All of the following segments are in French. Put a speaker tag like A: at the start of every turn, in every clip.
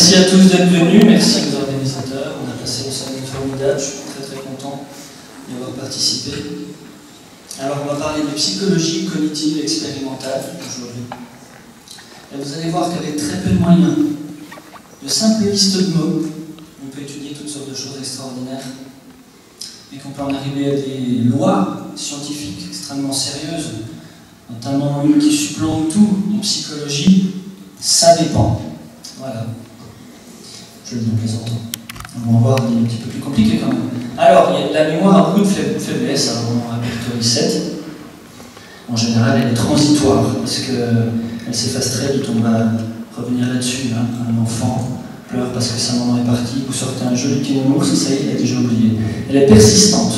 A: Merci à tous d'être venus, merci aux organisateurs. On a passé une semaine formidable, je suis très content d'y avoir participé. Alors on va parler de psychologie cognitive expérimentale aujourd'hui. Et vous allez voir qu'avec très peu de moyens, de simples listes de mots, on peut étudier toutes sortes de choses extraordinaires et qu'on peut en arriver à des lois scientifiques extrêmement sérieuses, notamment une qui supplante tout en psychologie, ça dépend. Voilà. Je le dis en plaisantant. On va voir, il est un petit peu plus compliqué quand même. Alors, la mémoire a beaucoup de faiblesses, alors on en répertorie 7. En général, elle est transitoire, parce qu'elle s'efface très vite, on va revenir là-dessus. Hein. Un enfant pleure parce que sa maman est partie, vous sortez un joli petit nounours, ça y est, il a déjà oublié. Elle est persistante.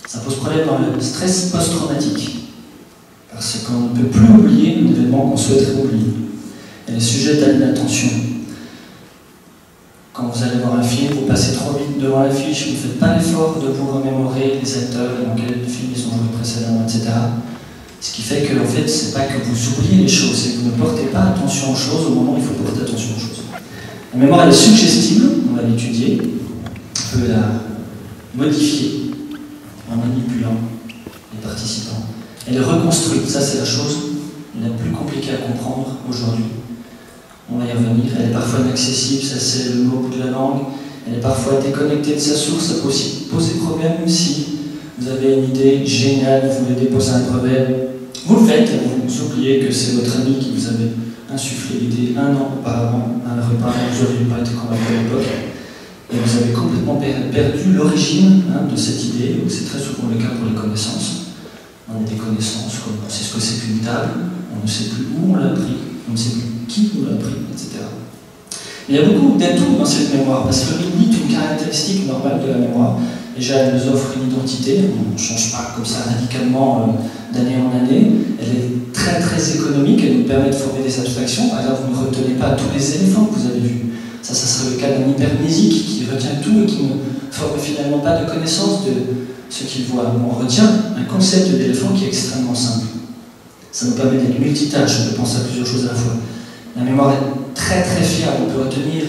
A: Ça pose problème dans le stress post-traumatique, parce qu'on ne peut plus oublier un événement qu'on souhaiterait oublier. Elle est sujette à l'inattention. Quand vous allez voir un film, vous passez trop vite devant l'affiche, vous ne faites pas l'effort de vous remémorer les acteurs dans quel film ils ont joué précédemment, etc. Ce qui fait que, en fait, c'est pas que vous oubliez les choses, c'est que vous ne portez pas attention aux choses au moment où il faut porter attention aux choses. La mémoire, elle est suggestible, on va l'étudier, on peut la modifier en manipulant les participants. Elle est reconstruite, ça c'est la chose la plus compliquée à comprendre aujourd'hui. On va y revenir. Elle est parfois inaccessible, ça c'est le mot au bout de la langue. Elle est parfois déconnectée de sa source, ça peut aussi poser problème si vous avez une idée géniale, vous voulez déposer un brevet. Vous le faites, vous oubliez que c'est votre ami qui vous avait insufflé l'idée un an auparavant, à un repas, vous n'auriez pas été convaincu à l'époque. Et vous avez complètement perdu l'origine de cette idée, c'est très souvent le cas pour les connaissances. On a des connaissances, comme on sait ce que c'est qu'une table, on ne sait plus où on l'a pris, on ne sait plus qui nous l'a pris, etc. Il y a beaucoup d'atouts dans cette mémoire, parce que l'INIT est une caractéristique normale de la mémoire. Déjà, elle nous offre une identité, on ne change pas comme ça radicalement d'année en année. Elle est très économique, elle nous permet de former des abstractions. Par exemple, vous ne retenez pas tous les éléphants que vous avez vus. Ça serait le cas d'un hypermnésique qui retient tout et qui ne forme finalement pas de connaissance de ce qu'il voit. On retient un concept d'éléphant qui est extrêmement simple. Ça nous permet d'être multitâche, on peut penser à plusieurs choses à la fois. La mémoire est très fiable, on peut retenir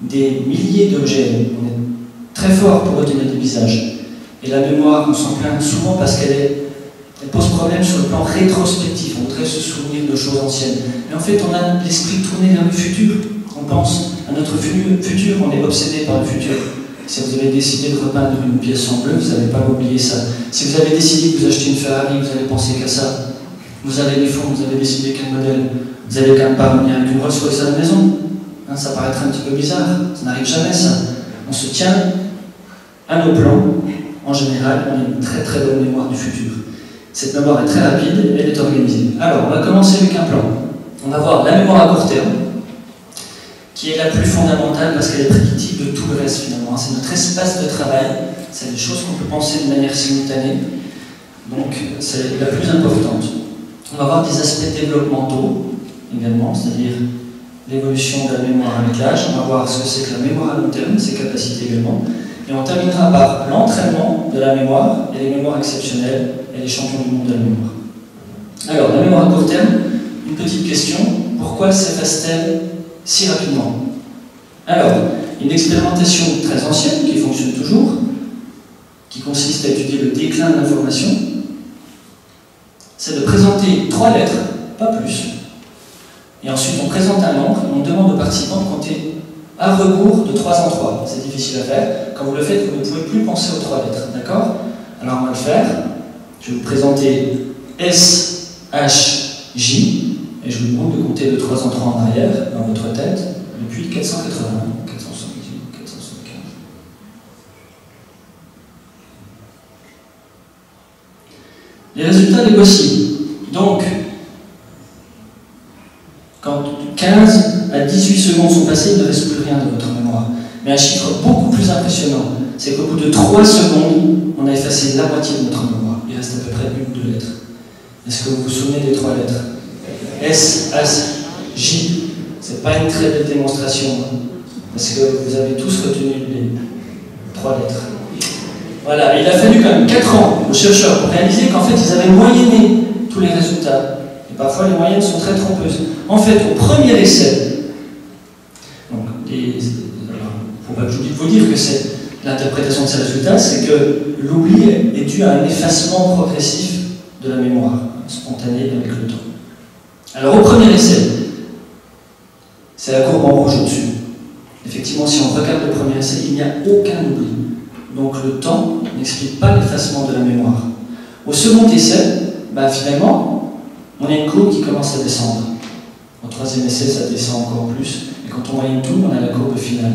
A: des milliers d'objets, on est très fort pour retenir des visages. Et la mémoire, on s'en plaint souvent parce qu'elle pose problème sur le plan rétrospectif, on voudrait se souvenir de choses anciennes. Mais en fait, on a l'esprit tourné vers le futur, on pense à notre futur, on est obsédé par le futur. Si vous avez décidé de repeindre une pièce en bleu, vous n'allez pas oublier ça. Si vous avez décidé que vous achetez une Ferrari, vous allez penser qu'à ça. Vous avez des fonds, vous avez décidé quel modèle. Vous avez quand même pas revenir avec une Rolls-Royce à la maison. Hein, ça paraîtrait un petit peu bizarre, ça n'arrive jamais ça. On se tient à nos plans. En général, on a une très bonne mémoire du futur. Cette mémoire est très rapide, elle est organisée. Alors, on va commencer avec un plan. On va voir la mémoire à court terme, qui est la plus fondamentale parce qu'elle est prédictive de tout le reste finalement. C'est notre espace de travail, c'est des choses qu'on peut penser de manière simultanée. Donc, c'est la plus importante. On va voir des aspects développementaux également, c'est-à-dire l'évolution de la mémoire avec l'âge. On va voir ce que c'est que la mémoire à long terme, ses capacités également. Et on terminera par l'entraînement de la mémoire et les mémoires exceptionnelles et les champions du monde de la mémoire. Alors, la mémoire à court terme, une petite question, pourquoi s'efface-t-elle si rapidement? Alors, une expérimentation très ancienne qui fonctionne toujours, qui consiste à étudier le déclin de l'information, c'est de présenter 3 lettres, pas plus, et ensuite on présente un nombre et on demande aux participants de compter à rebours de 3 en 3. C'est difficile à faire. Quand vous le faites, vous ne pouvez plus penser aux 3 lettres, d'accord? Alors on va le faire. Je vais vous présenter S, H, J, et je vous demande de compter de 3 en 3 en arrière, dans votre tête, depuis 480, 478, 475. Les résultats les voici. Donc, quand 15 à 18 secondes sont passées, il ne reste plus rien de votre mémoire. Mais un chiffre beaucoup plus impressionnant, c'est qu'au bout de 3 secondes, on a effacé la moitié de notre mémoire. Il reste à peu près 1 ou 2 lettres. Est-ce que vous vous souvenez des 3 lettres? S, H, J. C'est pas une très belle démonstration, hein, parce que vous avez tous retenu les 3 lettres. Voilà, et il a fallu quand même 4 ans aux chercheurs pour réaliser qu'en fait, ils avaient moyenné tous les résultats. Et parfois, les moyennes sont très trompeuses. En fait, au premier essai, dire que c'est l'interprétation de ces résultats, c'est que l'oubli est dû à un effacement progressif de la mémoire, spontané avec le temps. Alors au premier essai, c'est la courbe en rouge au-dessus. Effectivement, si on regarde le premier essai, il n'y a aucun oubli. Donc le temps n'explique pas l'effacement de la mémoire. Au second essai, finalement, on a une courbe qui commence à descendre. Au troisième essai, ça descend encore plus. Et quand on moyenne tout, on a la courbe finale.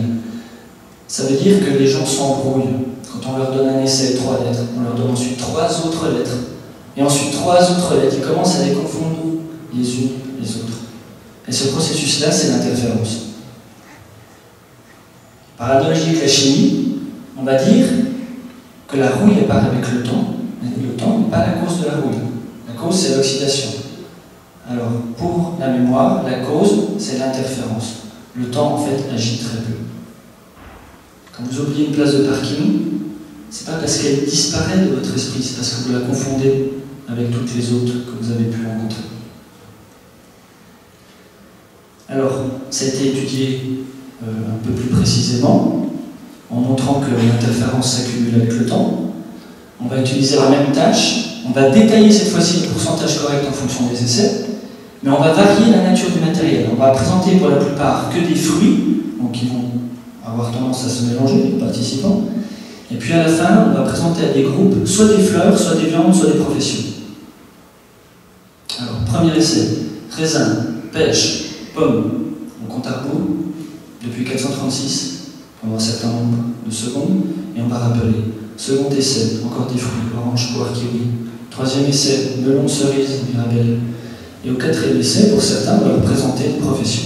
A: Ça veut dire que les gens s'embrouillent. Quand on leur donne un essai, 3 lettres, on leur donne ensuite 3 autres lettres. Et ensuite 3 autres lettres. Ils commencent à les confondre les unes les autres. Et ce processus-là, c'est l'interférence. Par analogie avec la chimie, on va dire que la rouille apparaît avec le temps, mais le temps n'est pas la cause de la rouille. La cause, c'est l'oxydation. Alors, pour la mémoire, la cause, c'est l'interférence. Le temps, en fait, agit très peu. Quand vous oubliez une place de parking, c'est pas parce qu'elle disparaît de votre esprit, c'est parce que vous la confondez avec toutes les autres que vous avez pu rencontrer. Alors, ça a été étudié un peu plus précisément, en montrant que l'interférence s'accumule avec le temps. On va utiliser la même tâche, on va détailler cette fois-ci le pourcentage correct en fonction des essais, mais on va varier la nature du matériel. On va présenter pour la plupart que des fruits, donc qui vont avoir tendance à se mélanger, les participants, et puis à la fin, on va présenter à des groupes soit des fleurs, soit des viandes, soit des professions. Alors, premier essai, raisin, pêche, pomme, on compte à rebours, depuis 436, pendant un certain nombre de secondes, et on va rappeler. Second essai, encore des fruits, orange, poire, kiwi. Troisième essai, melon, cerise, mirabelle. Et au quatrième essai, pour certains, on va représenter une profession.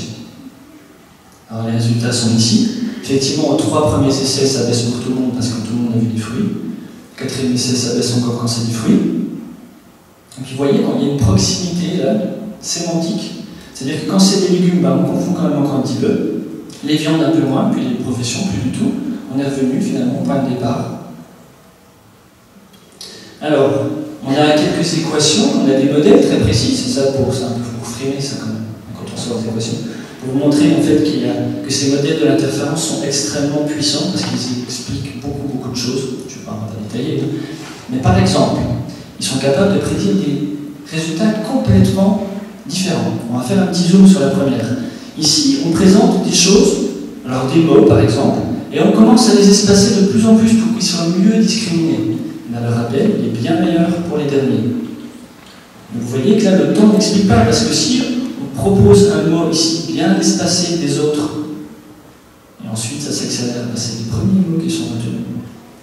A: Alors les résultats sont ici. Effectivement, aux 3 premiers essais, ça baisse pour tout le monde parce que tout le monde a vu des fruits. Au quatrième essai, ça baisse encore quand c'est des fruits. Donc vous voyez, quand il y a une proximité là, sémantique, c'est-à-dire que quand c'est des légumes, on confond quand même encore un petit peu. Les viandes un peu moins, puis les professions plus du tout. On est revenu finalement au point de départ. Alors, on a quelques équations, on a des modèles très précis, c'est ça pour freiner ça quand même, quand on sort des équations. Pour vous montrer en fait que ces modèles de l'interférence sont extrêmement puissants parce qu'ils expliquent beaucoup de choses. Je ne vais pas détailler. Mais par exemple, ils sont capables de prédire des résultats complètement différents. On va faire un petit zoom sur la première. Ici, on présente des choses, alors des mots par exemple, et on commence à les espacer de plus en plus pour qu'ils soient mieux discriminés. Mais le rappel, il est bien meilleur pour les derniers. Donc vous voyez que là, le temps n'explique pas, parce que si on propose un mot ici bien espacé des autres, et ensuite ça s'accélère, c'est les premiers mots qui sont retenus.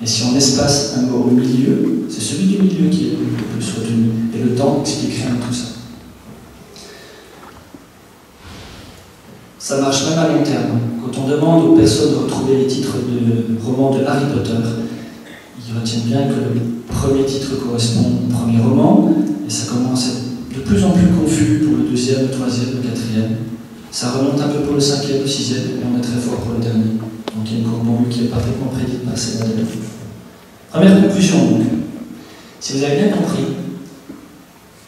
A: Et si on espace un mot au milieu, c'est celui du milieu qui est le plus retenu. Et le temps n'explique rien de tout ça. Ça marche même à long terme. Quand on demande aux personnes de retrouver les titres de romans de Harry Potter, ils retiennent bien que le premier titre correspond au premier roman, et ça commence à être de plus en plus confus pour le deuxième, le troisième, le quatrième. Ça remonte un peu pour le cinquième, le sixième, et on est très fort pour le dernier. Donc il y a une courbe en U qui est parfaitement prédite par ces modèles. Première conclusion donc. Si vous avez bien compris,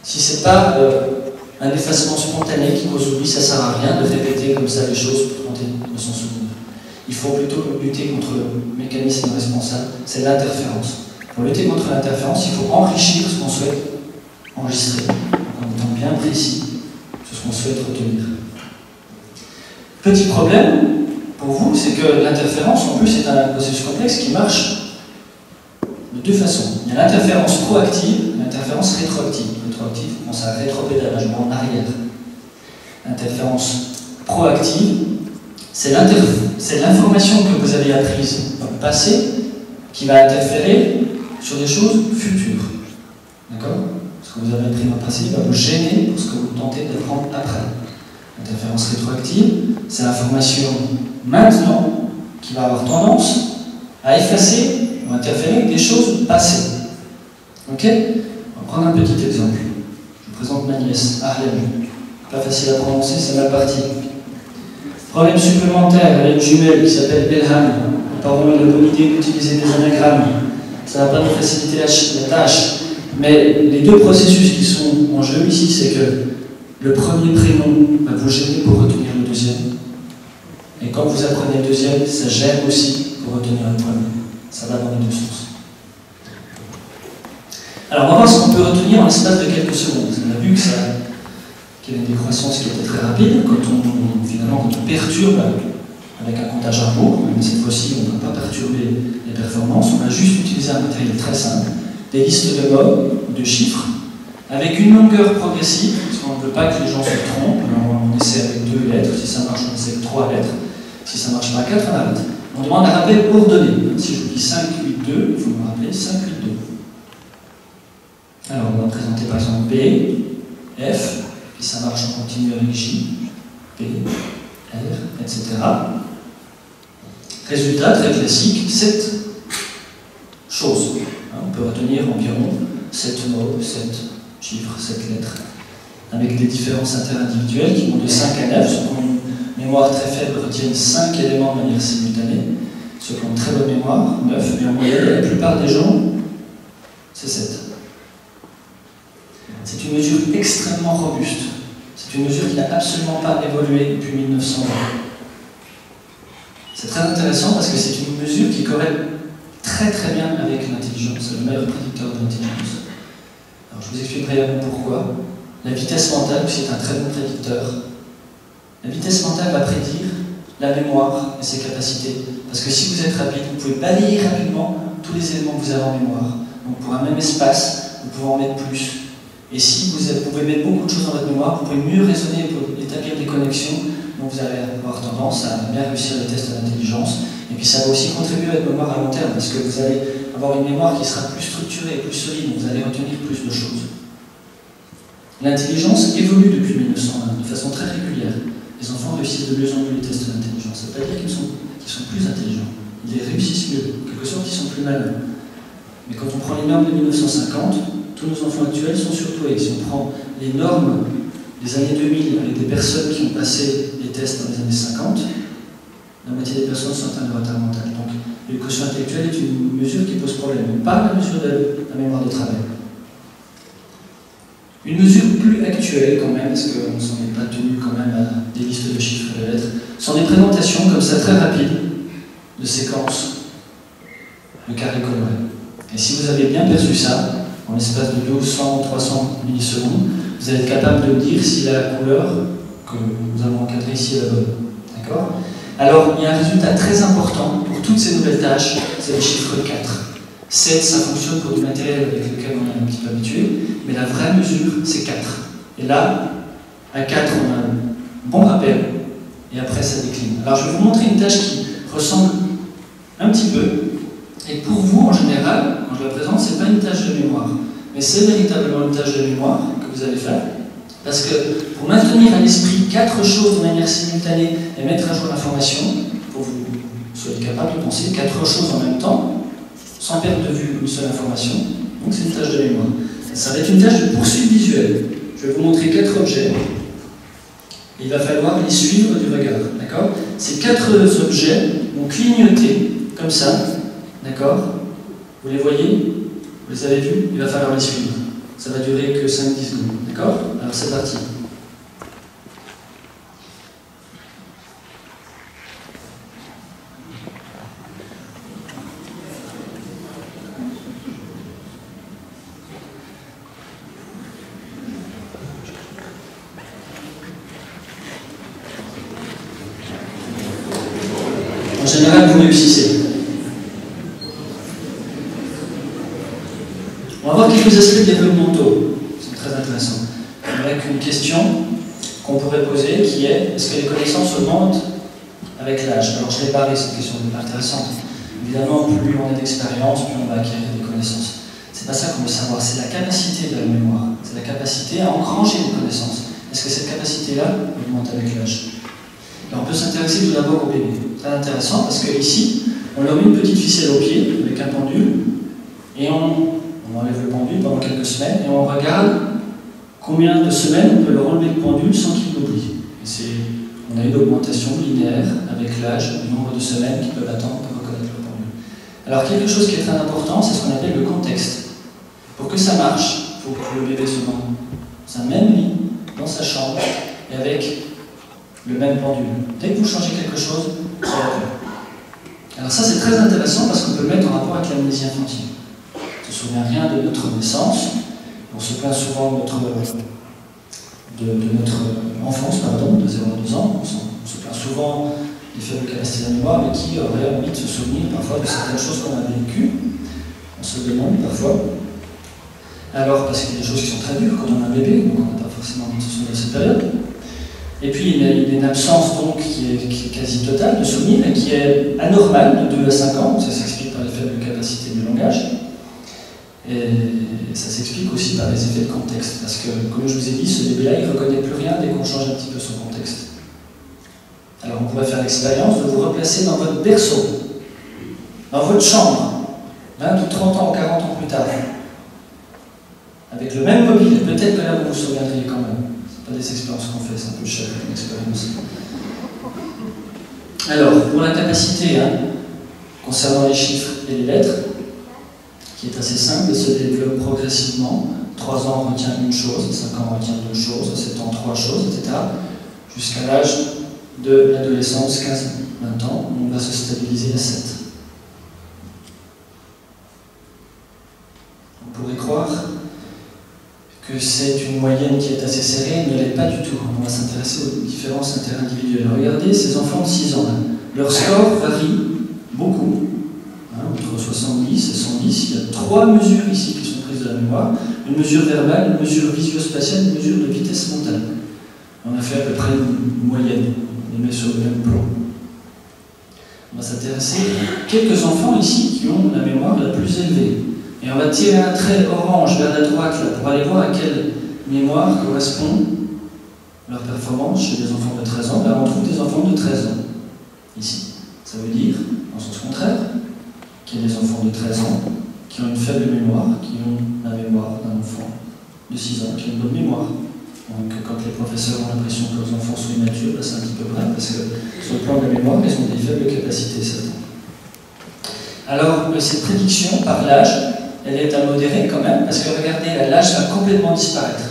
A: si ce n'est pas un effacement spontané qui cause l'oubli, ça ne sert à rien de répéter comme ça les choses pour tenter de s'en souvenir. Il faut plutôt lutter contre le mécanisme responsable, c'est l'interférence. Pour lutter contre l'interférence, il faut enrichir ce qu'on souhaite enregistrer, en étant bien précis sur ce qu'on souhaite retenir. Petit problème pour vous, c'est que l'interférence, en plus, est un processus complexe qui marche de deux façons. Il y a l'interférence proactive et l'interférence rétroactive. Rétroactive, on pense à rétropédalage, en arrière. L'interférence proactive, c'est l'information que vous avez apprise dans le passé qui va interférer sur des choses futures. D'accord? Ce que vous avez appris dans le passé va vous gêner pour ce que vous tentez d'apprendre après. L'interférence rétroactive, c'est l'information maintenant qui va avoir tendance à effacer ou interférer avec des choses passées. Ok? On va prendre un petit exemple. Je vous présente ma nièce, Harlem. Pas facile à prononcer, c'est mal parti. Problème supplémentaire, elle a une jumelle qui s'appelle Belham. Les parents ont la bonne idée d'utiliser des anagrammes. Ça ne va pas nous faciliter la tâche. Mais les deux processus qui sont en jeu ici, c'est que le premier prénom va vous gêner pour retenir le deuxième. Et quand vous apprenez le deuxième, ça gêne aussi pour retenir le premier. Ça va dans les deux sens. Alors on va voir ce qu'on peut retenir en l'espace de quelques secondes. On a vu qu'il y avait une décroissance qui était très rapide quand on perturbe avec un comptage à rebours, mais cette fois-ci on ne va pas perturber les performances, on va juste utiliser un matériel très simple, des listes de mots, de chiffres, avec une longueur progressive, parce qu'on ne veut pas que les gens se trompent. Alors on essaie avec 2 lettres, si ça marche on essaie avec 3 lettres, si ça ne marche pas 4 on arrête. On demande un rappel ordonné. Si je vous dis 5, 8, 2, il faut me rappeler 5, 8, 2. Alors on va présenter par exemple B, F, puis ça marche, on continue avec J, P, R, etc. Résultat très classique, 7 choses. On peut retenir environ 7 mots, 7 chiffres, 7 lettres, avec des différences interindividuelles qui vont de 5 à 9. Ceux qui ont une mémoire très faible retiennent 5 éléments de manière simultanée. Ceux qui ont une très bonne mémoire, 9, mais en moyenne, la plupart des gens, c'est 7. C'est une mesure extrêmement robuste. C'est une mesure qui n'a absolument pas évolué depuis 1920. C'est très intéressant parce que c'est une mesure qui corrèle très très bien avec l'intelligence. C'est le meilleur prédicteur de l'intelligence. Alors je vous explique brièvement pourquoi. La vitesse mentale, c'est un très bon prédicteur. La vitesse mentale va prédire la mémoire et ses capacités. Parce que si vous êtes rapide, vous pouvez balayer rapidement tous les éléments que vous avez en mémoire. Donc pour un même espace, vous pouvez en mettre plus. Et si vous pouvez mettre beaucoup de choses dans votre mémoire, vous pouvez mieux raisonner pour établir des connexions. Donc vous allez avoir tendance à bien réussir les tests d'intelligence. Et puis ça va aussi contribuer à votre mémoire à long terme, parce que vous allez avoir une mémoire qui sera plus structurée, plus solide, vous allez retenir plus de choses. L'intelligence évolue depuis 1901 de façon très régulière. Les enfants réussissent de mieux en mieux les tests d'intelligence. Ça ne veut pas dire qu'ils sont plus intelligents. Ils les réussissent mieux. En quelque sorte, ils sont plus malins. Mais quand on prend les normes de 1950, tous nos enfants actuels sont surtout. Si on prend les normes des années 2000 avec des personnes qui ont passé les tests dans les années 50, la moitié des personnes sont atteintes de retard mental. Donc, le quotient intellectuel est une mesure qui pose problème, pas la mesure de la mémoire de travail. Une mesure plus actuelle quand même, parce qu'on ne s'en est pas tenu quand même à des listes de chiffres et de lettres, sont des présentations comme ça très rapides de séquences de carrés colorés. Et si vous avez bien perçu ça, en l'espace de 200 ou 300 millisecondes, vous allez être capable de me dire si la couleur que nous avons encadrée ici est la bonne. D'accord ? Alors, il y a un résultat très important pour toutes ces nouvelles tâches, c'est le chiffre 4. 7, ça fonctionne pour du matériel avec lequel on est un petit peu habitué, mais la vraie mesure, c'est 4. Et là, à 4, on a un bon rappel, et après, ça décline. Alors, je vais vous montrer une tâche qui ressemble un petit peu, et pour vous, en général, quand je la présente, ce n'est pas une tâche de mémoire, mais c'est véritablement une tâche de mémoire que vous allez faire, parce que pour maintenir à l'esprit 4 choses de manière simultanée et mettre à jour l'information, pour que vous soyez capable de penser 4 choses en même temps, sans perdre de vue une seule information, donc c'est une tâche de mémoire. Ça va être une tâche de poursuite visuelle. Je vais vous montrer 4 objets, et il va falloir les suivre du regard, d'accord? Ces 4 objets vont clignoter, comme ça, d'accord? Vous les voyez? Vous les avez vus? Il va falloir les suivre. Ça va durer que 5-10 secondes, d'accord? Alors c'est parti. En général, vous réussissez. On va voir quelques aspects de développement mentaux. C'est très intéressant. Avec une question qu'on pourrait poser qui est: est-ce que les connaissances augmentent avec l'âge? Alors je l'ai parlé, cette question n'est pas intéressante. Évidemment, plus on a d'expérience, plus on va acquérir des connaissances. C'est pas ça qu'on veut savoir, c'est la capacité de la mémoire. C'est la capacité à engranger des connaissances. Est-ce que cette capacité-là augmente avec l'âge? Et on peut s'intéresser tout d'abord au bébé. Très intéressant parce qu'ici, on leur met une petite ficelle au pied avec un pendule et on enlève le pendule pendant quelques semaines et on regarde combien de semaines on peut leur enlever le pendule sans qu'ils l'oublient. On a une augmentation linéaire avec l'âge, du nombre de semaines qu'ils peuvent attendre pour reconnaître le pendule. Alors quelque chose qui est très important, c'est ce qu'on appelle le contexte. Pour que ça marche, il faut que le bébé se dans sa même lit, dans sa chambre, et avec le même pendule. Dès que vous changez quelque chose, ça va plus. Alors ça c'est très intéressant parce qu'on peut le mettre en rapport avec l'amnésie infantile. On ne se souvient rien de notre naissance, on se plaint souvent de notre enfance, pardon, de 0 à 2 ans, on se plaint souvent des faibles capacités de la mémoire, mais qui aurait envie de se souvenir parfois de certaines choses qu'on a vécues. On se demande parfois. Alors, parce qu'il y a des choses qui sont très dures quand on a un bébé, donc on n'a pas forcément envie de se souvenir de cette période. Et puis, il y a une absence donc qui est quasi totale de souvenirs et qui est anormale de 2 à 5 ans, ça s'explique par les faibles capacités du langage. Et ça s'explique aussi par les effets de contexte, parce que, comme je vous ai dit, ce bébé-là, il ne reconnaît plus rien dès qu'on change un petit peu son contexte. Alors on pourrait faire l'expérience de vous replacer dans votre berceau, dans votre chambre, 20 ou 30 ans ou 40 ans plus tard, avec le même mobile. Peut-être que là vous vous souviendriez quand même. Ce pas des expériences qu'on fait, c'est un peu cher une expérience. Alors, pour la capacité, concernant les chiffres et les lettres, qui est assez simple, elle se développe progressivement. 3 ans on retient une chose, 5 ans on retient 2 choses, 7 ans 3 choses, etc. Jusqu'à l'âge de l'adolescence, 15-20 ans, on va se stabiliser à 7. On pourrait croire que c'est une moyenne qui est assez serrée, mais ne l'est pas du tout. On va s'intéresser aux différences interindividuelles. Regardez ces enfants de 6 ans, leur score varie beaucoup. Entre 70 et 110, il y a 3 mesures ici qui sont prises de la mémoire. Une mesure verbale, une mesure visuospatiale, une mesure de vitesse mentale. On a fait à peu près une moyenne. On les met sur le même plan. On va s'intéresser à quelques enfants ici qui ont la mémoire la plus élevée. Et on va tirer un trait orange vers la droite là, pour aller voir à quelle mémoire correspond leur performance chez des enfants de 13 ans. Là, on trouve des enfants de 13 ans ici. Ça veut dire, en sens contraire, qu'il y a des enfants de 13 ans qui ont une faible mémoire, qui ont la mémoire d'un enfant de 6 ans qui a une bonne mémoire. Donc quand les professeurs ont l'impression que leurs enfants sont immatures, c'est un petit peu vrai, parce que sur le plan de la mémoire, ils ont des faibles capacités, certains. Alors, cette prédiction par l'âge, elle est à modérer quand même, parce que regardez, l'âge va complètement disparaître.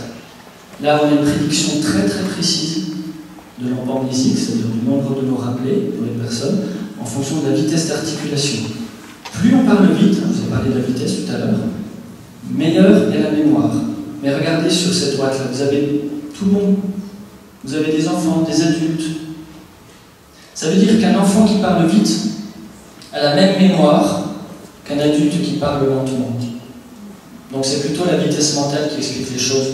A: Là, on a une prédiction très très précise de l'empamnésique, c'est-à-dire du nombre de mots rappelés pour les personnes, en fonction de la vitesse d'articulation. Plus on parle vite, je vous ai parlé de la vitesse tout à l'heure, meilleure est la mémoire. Mais regardez sur cette droite-là, vous avez tout le monde. Vous avez des enfants, des adultes. Ça veut dire qu'un enfant qui parle vite a la même mémoire qu'un adulte qui parle lentement. Donc c'est plutôt la vitesse mentale qui explique les choses,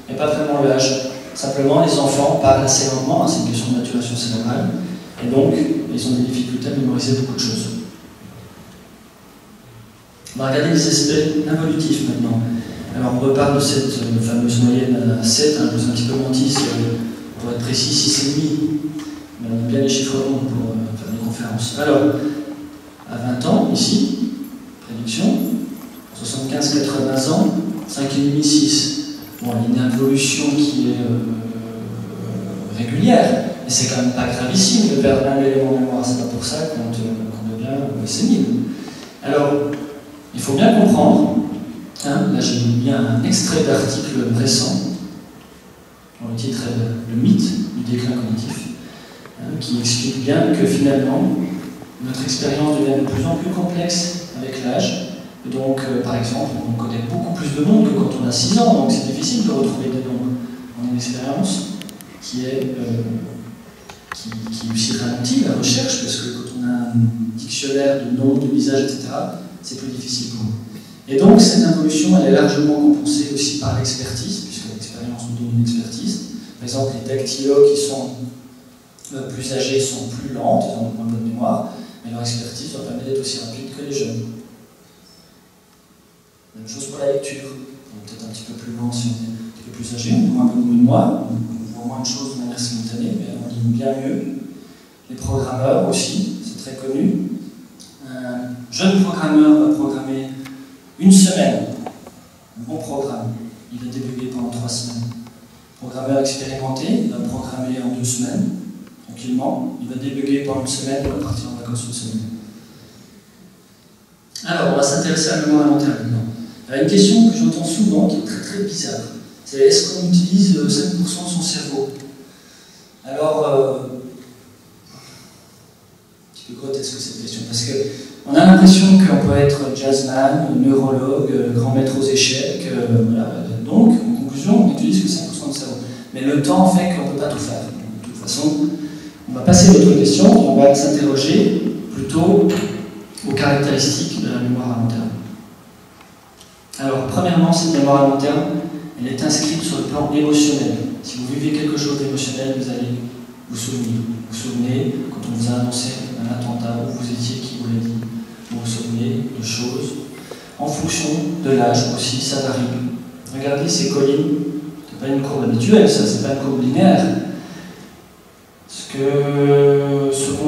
A: et pas vraiment l'âge. Simplement, les enfants parlent assez lentement, c'est une question de maturation cérébrale, et donc ils ont des difficultés à mémoriser beaucoup de choses. On va regarder les aspects involutifs maintenant. Alors on reparle de cette fameuse moyenne à 7, je vous ai un petit peu menti, pour être précis, 6,5. Mais on aime bien les chiffres ronds pour faire des conférences. Alors, à 20 ans, ici, prédiction, 75-80 ans, 5,5, 6. Bon, il y a une évolution qui est régulière, mais c'est quand même pas gravissime de perdre un élément de mémoire, c'est pas pour ça qu'on devient sénile. Alors, il faut bien comprendre, là j'ai mis un extrait d'article récent, dont le titre est Le mythe du déclin cognitif, qui explique bien que finalement, notre expérience devient de plus en plus complexe avec l'âge. Donc, par exemple, on connaît beaucoup plus de nombres que quand on a 6 ans, donc c'est difficile de retrouver des nombres. On a une expérience qui aussi ralentit la recherche, parce que quand on a un dictionnaire de noms, de visages, etc., c'est plus difficile pour nous. Et donc, cette involution, elle est largement compensée aussi par l'expertise, puisque l'expérience nous donne une expertise. Par exemple, les dactylos qui sont plus âgés sont plus lentes, ils ont moins bonne mémoire, mais leur expertise leur permet d'être aussi rapide que les jeunes. Même chose pour la lecture. On est peut-être un petit peu plus lent si on est un petit peu plus âgé, on a moins bonne mémoire, on voit moins de choses de manière simultanée, mais on lit bien mieux. Les programmeurs aussi, c'est très connu. Un jeune programmeur va programmer une semaine, un bon programme, il va débugger pendant 3 semaines. Programmeur expérimenté, il va programmer en 2 semaines, tranquillement, il va débugger pendant 1 semaine, il va partir en vacances 1 semaine. Alors, on va s'intéresser à la mémoire à long terme maintenant. Une question que j'entends souvent, qui est très très bizarre, c'est est-ce qu'on utilise 5% de son cerveau? Alors, un petit peu grotesque cette question, parce que l'impression qu'on peut être jazzman, neurologue, grand maître aux échecs, voilà. Donc, en conclusion, on n'utilise que 5% du cerveau. Mais le temps fait qu'on ne peut pas tout faire. De toute façon, on va passer à l'autre question et on va s'interroger plutôt aux caractéristiques de la mémoire à long terme. Alors, premièrement, cette mémoire à long terme, elle est inscrite sur le plan émotionnel. Si vous vivez quelque chose d'émotionnel, vous allez vous souvenir. Vous vous souvenez, quand on vous a annoncé un attentat, où vous étiez, qui vous l'a dit. Vous vous souvenez de choses. En fonction de l'âge aussi, ça varie. Regardez ces collines. Ce n'est pas une courbe habituelle, ça, c'est pas une courbe linéaire.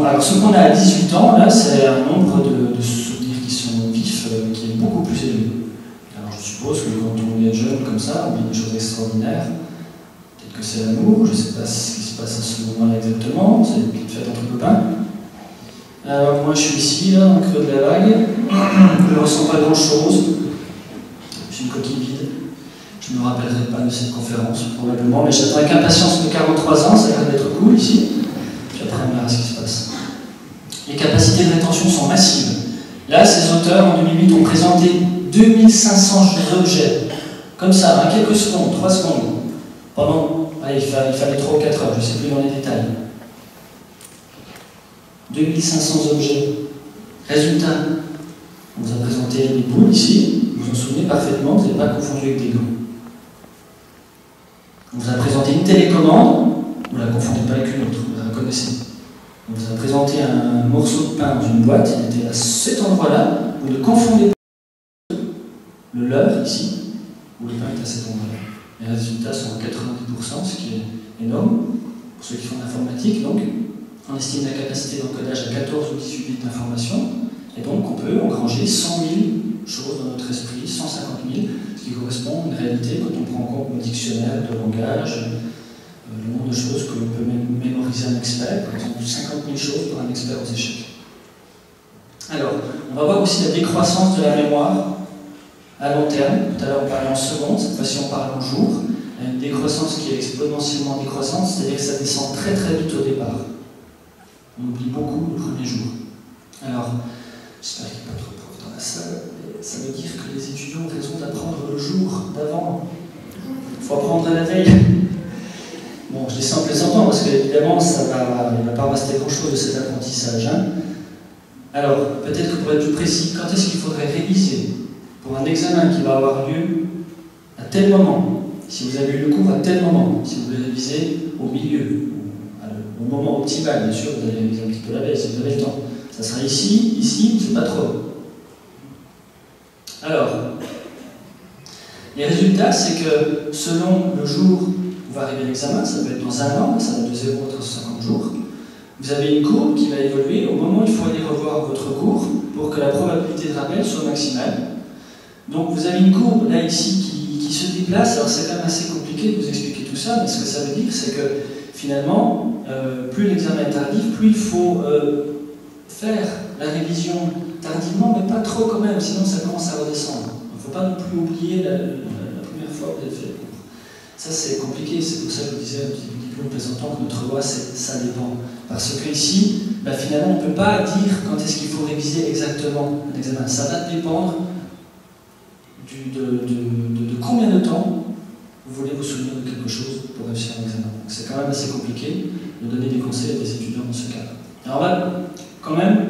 A: Alors, ce qu'on a à 18 ans, là, c'est un nombre de souvenirs qui sont vifs, qui est beaucoup plus élevé. Alors, je suppose que quand on est jeune comme ça, on vit des choses extraordinaires. Peut-être que c'est l'amour, je ne sais pas ce qui se passe à ce moment-là exactement, c'est une petite fête entre copains. Alors, moi, je suis ici, là, dans le creux de la vague. Je ne ressens pas grand-chose. J'ai une coquille vide. Je ne me rappellerai pas de cette conférence, probablement, mais j'attends avec impatience mes 43 ans, ça a l'air d'être cool ici. Puis après, on verra ce qui se passe. Les capacités de rétention sont massives. Là, ces auteurs, en 2008, ont présenté 2500 objets, comme ça, en quelques secondes, 3 secondes, pendant, allez, il fallait 3 ou 4 heures, je ne sais plus dans les détails. 2500 objets. Résultat, on vous a présenté des boules ici, vous vous en souvenez parfaitement, vous n'avez pas confondu avec des gants. On vous a présenté une télécommande, vous ne la confondez pas avec une autre, vous la reconnaissez. On vous a présenté un morceau de pain dans une boîte, il était à cet endroit-là, vous ne confondez pas le leurre ici, ou le pain est à cet endroit-là. Les résultats sont à 90%, ce qui est énorme, pour ceux qui font de l'informatique. Donc, on estime la capacité d'encodage à 14 ou 18 bits d'information, et donc on peut engranger 100 000 choses dans notre esprit, 150 000, ce qui correspond à une réalité quand on prend en compte nos dictionnaires de langage, le nombre de choses que l'on peut mémoriser un expert, par exemple 50 000 choses pour un expert aux échecs. Alors, on va voir aussi la décroissance de la mémoire à long terme. Tout à l'heure on parlait en secondes, cette fois-ci on parle en jours. Il y a une décroissance qui est exponentiellement décroissante, c'est-à-dire que ça descend très très vite au départ. On oublie beaucoup le premier jour. Alors, j'espère qu'il n'y a pas trop de profs dans la salle, mais ça veut dire que les étudiants ont raison d'apprendre le jour d'avant. Il faut apprendre la veille. Bon, je dis ça en plaisantant, parce qu'évidemment, il ne va pas rester grand-chose de cet apprentissage. Hein. Alors, peut-être que pour être plus précis, quand est-ce qu'il faudrait réviser pour un examen qui va avoir lieu à tel moment? Si vous avez eu le cours à tel moment, si vous voulez réviser au milieu, au moment optimal, bien sûr, vous allez réviser un petit peu la veille si vous avez le temps. Ça sera ici, je ne sais pas trop. Alors, les résultats, c'est que selon le jour où va arriver l'examen, ça peut être dans un an, ça va être de 0 à 350 jours, vous avez une courbe qui va évoluer au moment où il faut aller revoir votre cours pour que la probabilité de rappel soit maximale. Donc vous avez une courbe là ici qui se déplace, alors c'est quand même assez compliqué de vous expliquer tout ça, mais ce que ça veut dire, c'est que finalement, plus l'examen est tardif, plus il faut faire la révision tardivement, mais pas trop quand même, sinon ça commence à redescendre. Il ne faut pas non plus oublier la première fois que vous avez fait le cours. Ça c'est compliqué, c'est pour ça que je vous disais un petit diplôme présentant que notre loi, ça dépend. Parce que ici, finalement, on ne peut pas dire quand est-ce qu'il faut réviser exactement un examen. Ça va dépendre de combien de temps vous voulez vous souvenir de quelque chose pour réussir un examen. Donc c'est quand même assez compliqué de donner des conseils à des étudiants dans ce cas-là. Alors on va quand même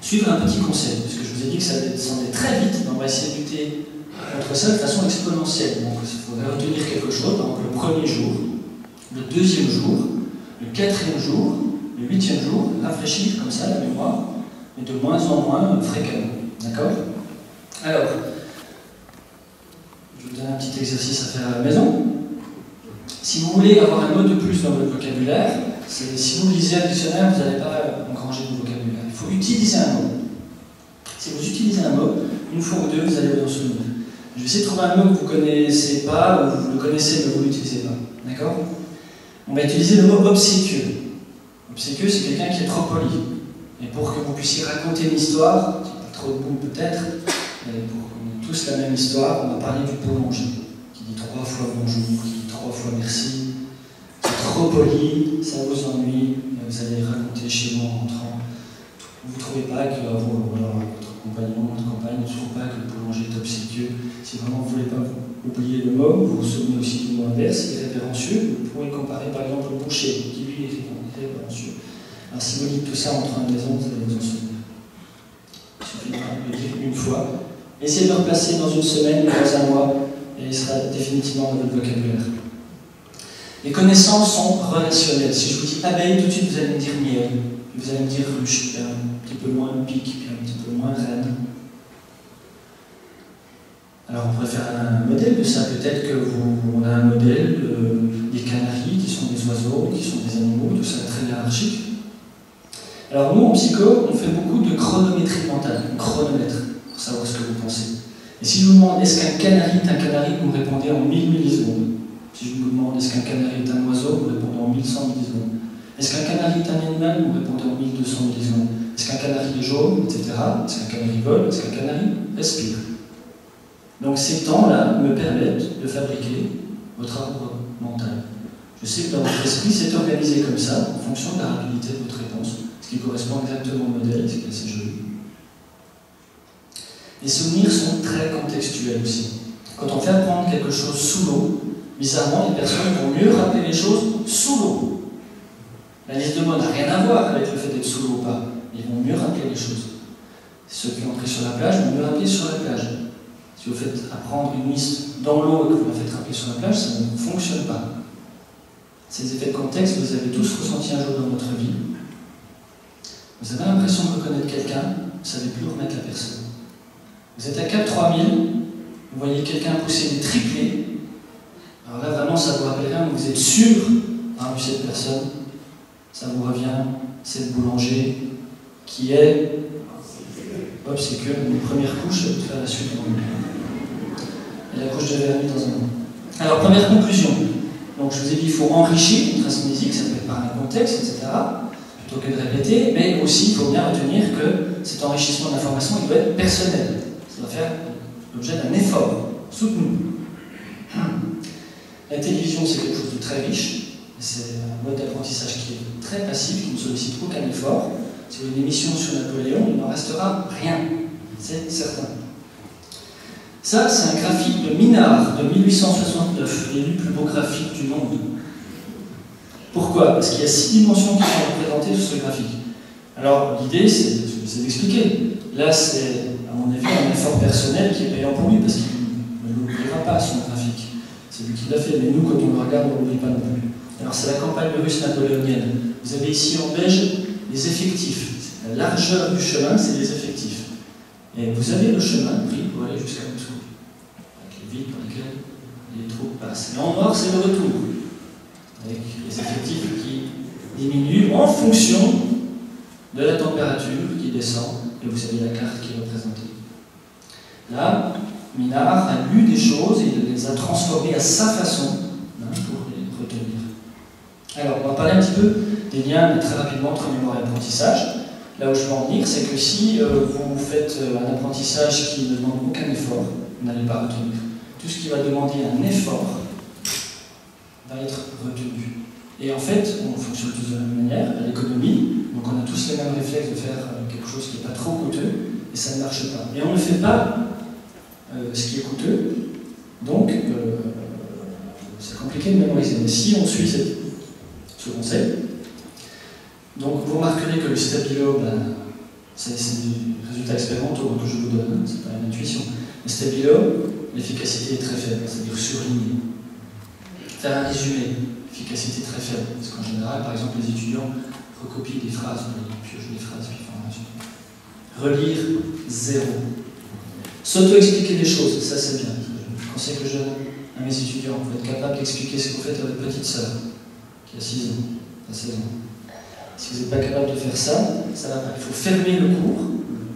A: suivre un petit conseil, puisque je vous ai dit que ça descendait très vite, mais on va essayer de lutter contre ça de façon exponentielle. Donc il faudrait retenir quelque chose, par exemple le premier jour, le deuxième jour, le quatrième jour, le huitième jour, rafraîchir comme ça la mémoire, mais de moins en moins fréquemment. D'accord? Alors, je vous donne un petit exercice à faire à la maison. Si vous voulez avoir un mot de plus dans votre vocabulaire, si vous lisez un dictionnaire, vous n'allez pas engranger du vocabulaire. Il faut utiliser un mot. Si vous utilisez un mot, une fois ou deux, vous allez vous en souvenir. Je vais essayer de trouver un mot que vous ne connaissez pas, ou vous le connaissez mais vous ne l'utilisez pas. D'accord? On va utiliser le mot obséquieux. Obséquieux, c'est quelqu'un qui est trop poli. Et pour que vous puissiez raconter une histoire, pas trop de bout peut-être, mais pour qu'on ait tous la même histoire, on va parler du boulanger, qui dit 3 fois bonjour, qui dit 3 fois merci. C'est trop poli, ça vous ennuie, vous allez raconter chez vous en rentrant. Vous ne trouvez pas que votre compagnon, votre compagne ne trouve pas que le boulanger est obséquieux. Si vraiment vous ne voulez pas oublier le mot, vous vous souvenez aussi du mot inverse, irrévérencieux. Vous pouvez comparer par exemple au boucher, qui lui est irrévérencieux. Alors si vous dites tout ça entre un maison, vous allez vous en souvenir. Il suffit de le dire une fois. Essayez de le replacer dans une semaine ou dans un mois, et il sera définitivement dans votre vocabulaire. Les connaissances sont relationnelles. Si je vous dis abeille, tout de suite vous allez me dire miel, puis vous allez me dire ruche, puis un petit peu moins pic, puis un petit peu moins reine. Alors on pourrait faire un modèle de ça. Peut-être qu'on a un modèle des canaris, qui sont des oiseaux, qui sont des animaux, tout ça très hiérarchique. Alors nous, en psycho, on fait beaucoup de chronométrie mentale, un chronomètre, pour savoir ce que vous pensez. Et si je vous demande est-ce qu'un canari est un canari, vous me répondez en 1000 millisecondes. Si je vous demande est-ce qu'un canari est un oiseau, vous répondez en 1100 millisecondes. Est-ce qu'un canari est un animal, vous répondez en 1200 millisecondes. Est-ce qu'un canari est jaune, etc. Est-ce qu'un canari vole, est-ce qu'un canari respire. Donc ces temps-là me permettent de fabriquer votre arbre mental. Je sais que dans votre esprit, c'est organisé comme ça, en fonction de la rapidité de votre réponse, ce qui correspond exactement au modèle, ce qui est assez joli. Les souvenirs sont très contextuels aussi. Quand on fait apprendre quelque chose sous l'eau, bizarrement, les personnes vont mieux rappeler les choses sous l'eau. La liste de mots n'a rien à voir avec le fait d'être sous l'eau ou pas. Ils vont mieux rappeler les choses. Ceux qui ont pris sur la plage vont mieux rappeler sur la plage. Si vous faites apprendre une liste dans l'eau et que vous la faites rappeler sur la plage, ça ne fonctionne pas. Ces effets de contexte, vous avez tous ressenti un jour dans votre vie. Vous avez l'impression de reconnaître quelqu'un, vous ne savez plus remettre la personne. Vous êtes à Cap 3000, vous voyez quelqu'un pousser des triplés. Alors là, vraiment, ça vous rappelle rien, vous êtes sûr d'avoir vu cette personne. Ça vous revient, c'est le boulanger qui est. Hop, c'est que une première couche, je vais faire la suite. Et la couche de vernis dans un moment. Alors, première conclusion. Donc, je vous ai dit, il faut enrichir une trace mnésique, ça peut être par un contexte, etc. Plutôt que de répéter, mais aussi, il faut bien retenir que cet enrichissement d'informations, il doit être personnel. Ça doit faire l'objet d'un effort soutenu. La télévision, c'est quelque chose de très riche. C'est un mode d'apprentissage qui est très passif, qui ne sollicite aucun effort. Si vous avez une émission sur Napoléon, il n'en restera rien. C'est certain. Ça, c'est un graphique de Minard, de 1869, l'élu plus beau graphique du monde. Pourquoi? Parce qu'il y a 6 dimensions qui sont représentées sur ce graphique. Alors, l'idée, c'est d'expliquer. Là, c'est, à mon avis, un effort personnel qui est payant pour lui, parce qu'il ne l'oubliera pas, son graphique. C'est lui qui l'a fait, mais nous, quand on le regarde, on ne l'oublie pas non plus. Alors, c'est la campagne russe napoléonienne. Vous avez ici en beige les effectifs. La largeur du chemin, c'est les effectifs. Et vous avez le chemin pris pour aller jusqu'à Moscou, avec les villes par lesquelles les troupes passent. Et en noir, c'est le retour, avec les effectifs qui diminuent en fonction de la température qui descend, et vous savez la carte qui est représentée. Là, Minard a lu des choses et il les a transformées à sa façon pour les retenir. Alors, on va parler un petit peu des liens, mais très rapidement, entre mémoire et apprentissage. Là où je veux en venir, c'est que si vous faites un apprentissage qui ne demande aucun effort, vous n'allez pas retenir. Tout ce qui va demander un effort va être retenu. Et en fait, on fonctionne tous de la même manière, à l'économie, donc on a tous les mêmes réflexes de faire quelque chose qui n'est pas trop coûteux, et ça ne marche pas. Et on ne fait pas ce qui est coûteux, donc c'est compliqué de mémoriser. Mais si on suit ce conseil, donc vous remarquerez que le stabilo, c'est des résultats expérimentaux que je vous donne, c'est pas une intuition. Le stabilo, l'efficacité est très faible, c'est-à-dire surligner. Faire un résumé, efficacité très faible, parce qu'en général, par exemple, les étudiants recopient des phrases, ils piochent des phrases, puis font un résumé. Relire, zéro. S'auto-expliquer des choses, ça c'est bien. Le conseil que je donne à mes étudiants, vous êtes capable d'expliquer ce que vous faites à votre petite sœur, qui a 6 ans, à 16 ans. Si vous n'êtes pas capable de faire ça, ça va pas. Il faut fermer le cours.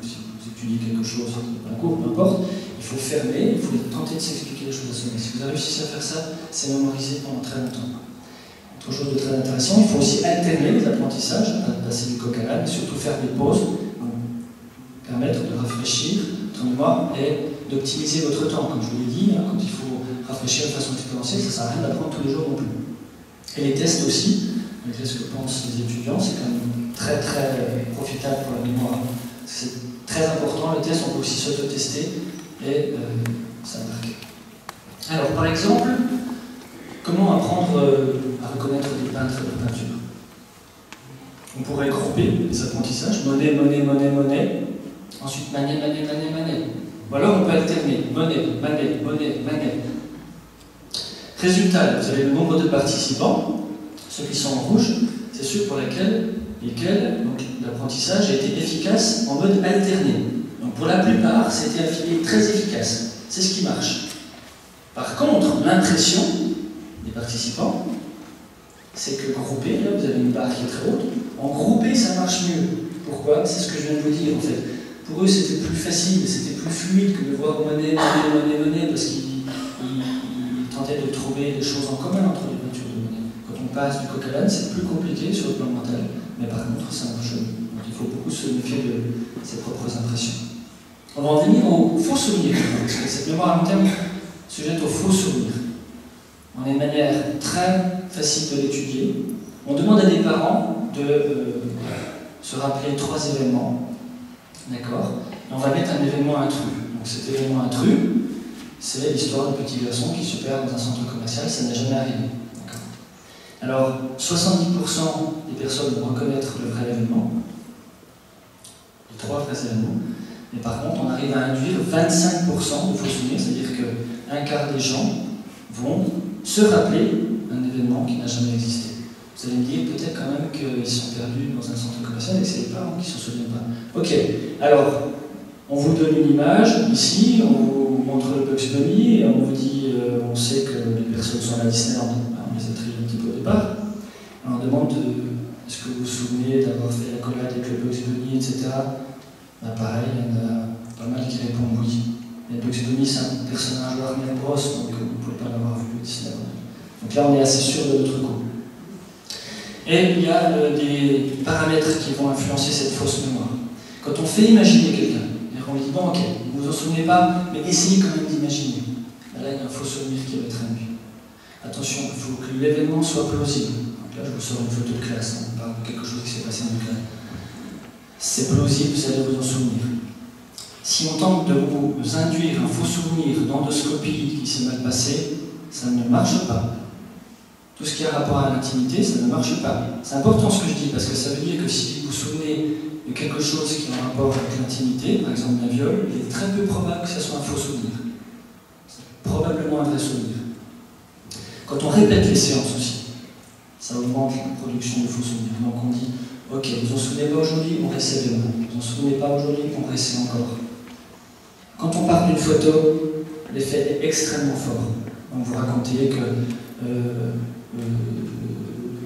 A: Si vous étudiez quelque chose, un cours, peu importe, il faut fermer, il faut tenter de s'expliquer les choses à soi-même. Si vous réussissez à faire ça, c'est mémoriser pendant très longtemps. Autre chose de très intéressant, il faut aussi alterner les apprentissages, passer du coq à l'âne, et surtout faire des pauses, permettre de rafraîchir votre mémoire et d'optimiser votre temps. Comme je vous l'ai dit, quand il faut rafraîchir de façon exponentielle, ça ne sert à rien d'apprendre tous les jours non plus. Et les tests aussi, malgré ce que pensent les étudiants, c'est quand même très profitable pour la mémoire. C'est très important, le test, on peut aussi s'auto-tester et ça marque. Alors, par exemple, comment apprendre à reconnaître des peintres et des peintures? On pourrait grouper les apprentissages, monnaie, monnaie, monnaie, monnaie, ensuite monnaie, monnaie, monnaie, monnaie. Ou alors on peut alterner, monnaie, monnaie, monnaie, monnaie. Résultat, vous avez le nombre de participants, ceux qui sont en rouge, c'est ceux pour lesquels l'apprentissage a été efficace en mode alterné. Donc pour la plupart, c'était très efficace. C'est ce qui marche. Par contre, l'impression des participants, c'est que groupé, là vous avez une barre qui est très haute, en groupé ça marche mieux. Pourquoi? C'est ce que je viens de vous dire en fait. Pour eux c'était plus facile, c'était plus fluide que de voir monnaie, monnaie, monnaie, monnaie, parce qu'ils tentaient de trouver des choses en commun entre les peintures de monnaie. Quand on passe du coq à l'âne, c'est plus compliqué sur le plan mental, mais par contre ça marche mieux. Donc il faut beaucoup se méfier de ses propres impressions. On va en venir aux faux souvenirs, parce que cette mémoire à long terme sujette aux faux souvenirs. On a une manière très facile de l'étudier. On demande à des parents de se rappeler 3 événements, d'accord? Et on va mettre un événement intrus. Donc cet événement intrus, c'est l'histoire d'un petit garçon qui se perd dans un centre commercial, ça n'a jamais arrivé. Alors, 70% des personnes vont reconnaître le vrai événement, les 3 vrais événements, mais par contre, on arrive à induire 25% de faux souvenirs, c'est-à-dire qu'un quart des gens vont se rappeler un événement qui n'a jamais existé. Vous allez me dire peut-être quand même qu'ils sont perdus dans un centre commercial et que c'est les parents qui ne s'en souviennent pas. Ok, alors, on vous donne une image, ici, on vous montre le Bugs Bunny, et on vous dit, on sait que les personnes sont à la Disneyland, on les a triés un petit peu au départ. Alors on demande, est-ce que vous vous souvenez d'avoir fait l'accolade avec le Bugs Bunny, etc. Ben pareil, il y en a pas mal qui répondent oui. Et Bugs Bunny, c'est un personnage Warner Bros, donc vous ne pouvez pas l'avoir vu au Disneyland. Donc là, on est assez sûr de notre coup. Et il y a des paramètres qui vont influencer cette fausse mémoire. Quand on fait imaginer quelqu'un, on lui dit bon ok, vous vous en souvenez pas, mais essayez quand même d'imaginer. Là il y a un faux souvenir qui va être induit. Attention, il faut que l'événement soit plausible. Donc là je vous sors une photo de classe, on parle de quelque chose qui s'est passé dans le classe. C'est plausible, vous allez vous en souvenir. Si on tente de vous induire un faux souvenir d'endoscopie qui s'est mal passé, ça ne marche pas. Tout ce qui a rapport à l'intimité, ça ne marche pas. C'est important ce que je dis, parce que ça veut dire que si vous vous souvenez de quelque chose qui a un rapport avec l'intimité, par exemple d'un viol, il est très peu probable que ce soit un faux souvenir. C'est probablement un vrai souvenir. Quand on répète les séances aussi, ça augmente la production de faux souvenirs. Donc on dit, ok, vous vous en souvenez pas aujourd'hui, on réessaie demain. Vous vous en souvenez pas aujourd'hui, on réessaie encore. Quand on part d'une photo, l'effet est extrêmement fort. Donc vous racontez que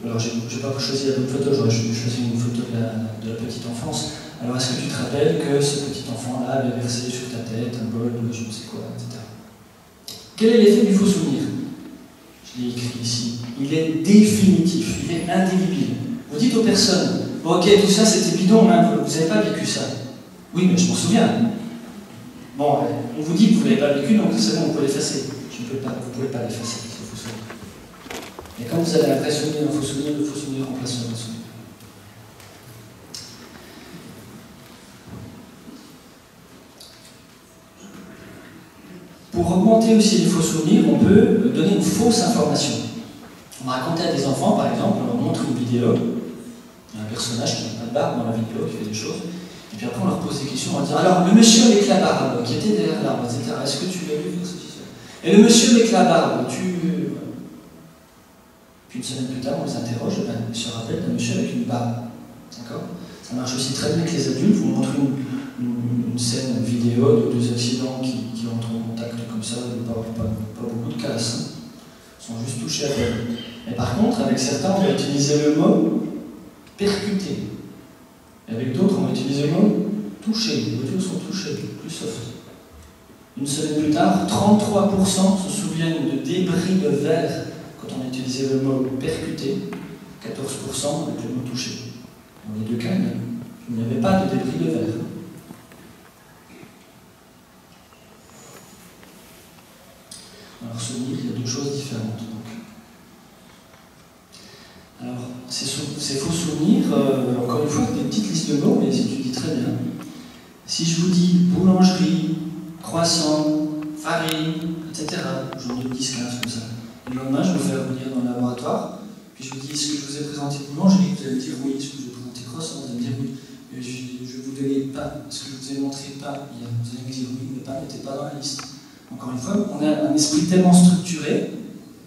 A: alors, je n'ai pas choisi la bonne photo, j'aurais choisi une photo de la petite enfance. Alors, est-ce que tu te rappelles que ce petit enfant-là avait versé sur ta tête un bol de je ne sais quoi, etc. Quel est l'effet du faux souvenir? Je l'ai écrit ici. Il est définitif, il est indélébile. Vous dites aux personnes, bon, ok, tout ça c'était bidon, hein, vous n'avez pas vécu ça. Oui, mais je m'en souviens. Bon, on vous dit que vous ne l'avez pas vécu, donc c'est bon, on peut l'effacer. Vous ne pouvez pas l'effacer. Et quand vous avez un vrai souvenir, un faux souvenir, le faux souvenir remplace le vrai souvenir. Pour augmenter aussi les faux souvenirs, on peut donner une fausse information. On va raconter à des enfants, par exemple, on leur montre une vidéo, il y a un personnage qui n'a pas de barbe dans la vidéo, qui fait des choses, et puis après on leur pose des questions, on leur dit alors le monsieur avec la barbe, qui était derrière l'arbre, etc., est-ce que tu l'as vu faire ceci? Et le monsieur avec la barbe, Puis une semaine plus tard, on les interroge, et ben, ils se rappellent d'un monsieur avec une barbe. D'accord? Ça marche aussi très bien avec les adultes. Vous montrez une scène, une vidéo de 2 accidents qui entrent en contact comme ça, pas beaucoup de casse. Hein. Ils sont juste touchés à peine. Mais par contre, avec certains, on va utiliser le mot percuté. Et avec d'autres, on va utiliser le mot touché. Les audios sont touchés, plus soft. Une semaine plus tard, 33% se souviennent de débris de verre quand on a utilisé le mot percuté, 14% avec le mot touché. Dans les 2 cas, il n'y avait pas de débris de verre. Alors, souvenir, il y a 2 choses différentes. Donc. Alors, c'est ces faux souvenirs, encore une fois, des petites listes de mots, mais si tu dis très bien. Si je vous dis boulangerie, croissant, farine, etc., j'en ai 10, 15 comme ça. Le lendemain, je me fais revenir dans le laboratoire, puis je vous dis, est-ce que je vous ai présenté boulangerie? Vous allez me dire oui. Est-ce que je vous ai présenté croissant? Vous allez me dire oui. Et je vais vous donner pain. Est-ce que je vous ai montré pain? Vous allez me dire oui, mais pain n'était pas dans la liste. Encore une fois, on a un esprit tellement structuré,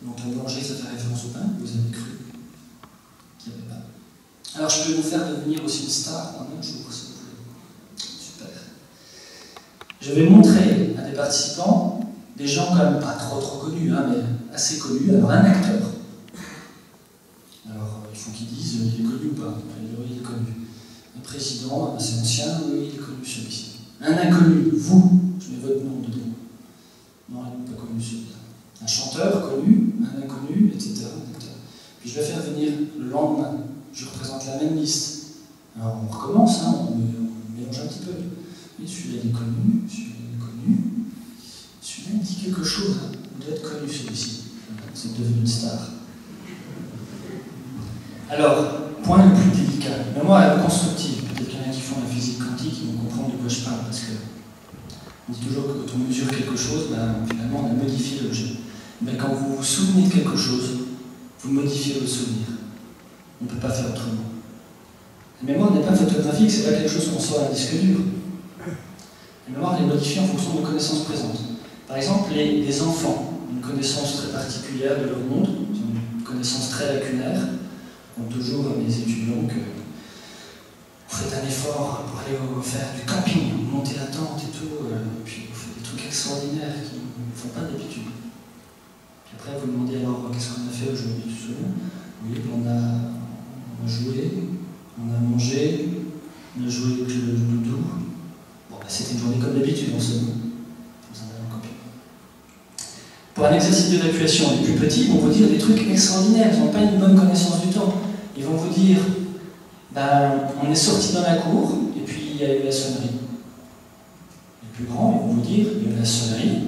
A: donc la boulangerie, ça fait référence au pain, vous avez cru qu'il n'y avait pas. Alors je peux vous faire devenir aussi une star en un jour, si vous voulez. Super. Je vais montrer à des participants des gens quand même pas trop connus, hein, mais assez connus. Alors un acteur. Alors il faut qu'ils disent il est connu ou pas. Oui, il est connu. Un président assez ancien, oui, il est connu celui-ci. Un inconnu, vous, je mets votre nom dedans. Non, il n'est pas connu celui-là. Un chanteur connu, un inconnu, etc. Puis je vais faire venir le lendemain. Je représente la même liste. Alors on recommence, hein, on mélange un petit peu. Oui, celui-là il est connu, celui-là il est connu. Celui-là il dit quelque chose, hein. Il doit être connu celui-ci. C'est devenu une star. Alors, point le plus délicat, mémoire constructive. Peut-être qu'il y en a qui font la physique quantique, qui vont comprendre de quoi je parle, parce que on dit toujours que quand on mesure quelque chose, ben, finalement on a modifié l'objet. Mais quand vous vous souvenez de quelque chose, vous modifiez le souvenir. On ne peut pas faire autrement. La mémoire n'est pas photographique, c'est pas quelque chose qu'on sort à un disque dur. La mémoire est modifiée en fonction de connaissances présentes. Par exemple, les enfants ont une connaissance très particulière de leur monde, ils ont une connaissance très lacunaire. Je dis toujours à mes étudiants que vous faites un effort pour aller faire du camping, monter la tente et tout, puis vous faites des trucs extraordinaires qui ne font pas d'habitude. Puis après, vous demandez alors qu'est-ce qu'on a fait aujourd'hui, tu te souviens? Oui, on a joué, on a mangé, on a joué avec le doudou. Bon, bah, c'était une journée comme d'habitude en ce moment. Vous en avez un camping. Pour un exercice d'évacuation, les plus petits vont vous dire des trucs extraordinaires, ils n'ont pas une bonne connaissance du temps. Ils vont vous dire ben, on est sorti dans la cour et puis il y a eu la sonnerie. Les plus grands ils vont vous dire il y a eu la sonnerie,